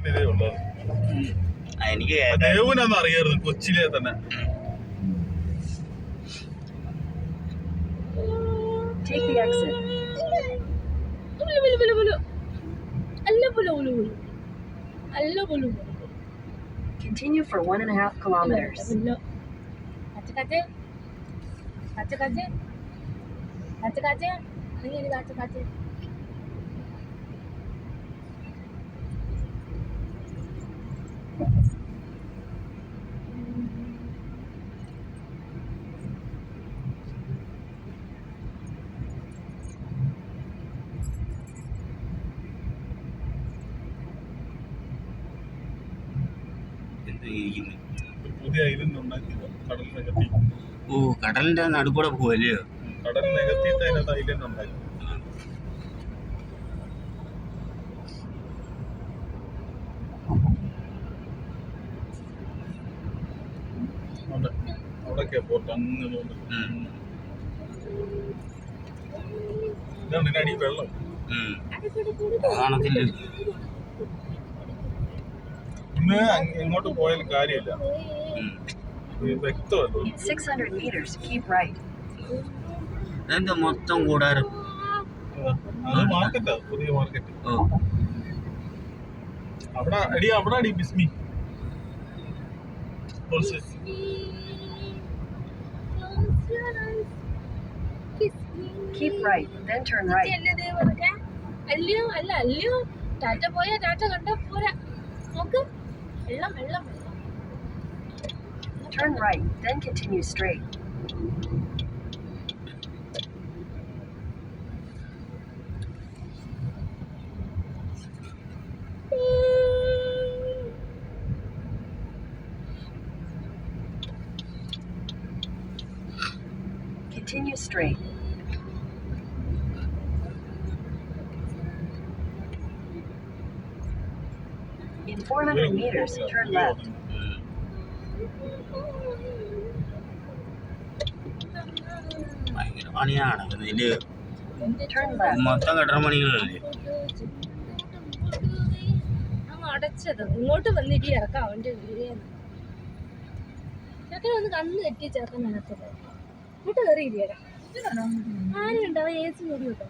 ഇതേ ഉള്ളൂ. എനിക്ക് ദേവുനാന്ന് അറിയായിരുന്നു കൊച്ചിയിലെ തന്നെ. Take the exit. Continue for 1.5 kilometers. പുതിയ ഐലൻഡ് ഉണ്ടാക്കിയത് കടൽ നികത്തി. ഓ കടലിന്റെ നടുക്കൂടെ പോവല്ലയോ? കടൽ നികത്തിയിട്ട് അതിനകത്ത് ഐലൻഡ് ഉണ്ടാക്കി. അവിടൊക്കെയാ പോർട്ട്. അങ്ങനെ ഇതാണ് ഇതിന്റെ അടി വെള്ളം കാണത്തില്ല. ഇന്ന് എങ്ങോട്ട് പോയാലും കാര്യമില്ല, വ്യക്തമല്ലോ. 600 meters, keep right. എന്താ മൊത്തം കൂടാരം? അത് മാർക്കറ്റാ, പുതിയ മാർക്കറ്റ്. ഓ അവിടെ അടി ബിസ്മി. Keep right, then turn right. Tata പോയാ ടാറ്റ കണ്ട പോരാ. നോക്ക് വെള്ളം. Turn right, then continue straight. Continue straight. In 400 meters, turn left. ഭയങ്കര പണിയാണ് ഇതില്. Turn left. മൊത്തം കെട്ടണപണികളല്ലേ? അടച്ചത് ഇങ്ങോട്ട് വന്നിട്ട് ഇറക്കാം അവന്റെ ചെക്കൻ ഒന്ന് കണ്ണ് തെറ്റി ചെറുക്കൻ നടത്തത് ഇങ്ങോട്ട് കയറിയില്ല. ആരും ഉണ്ടാവും ഏസി കൂടി കേട്ടോ.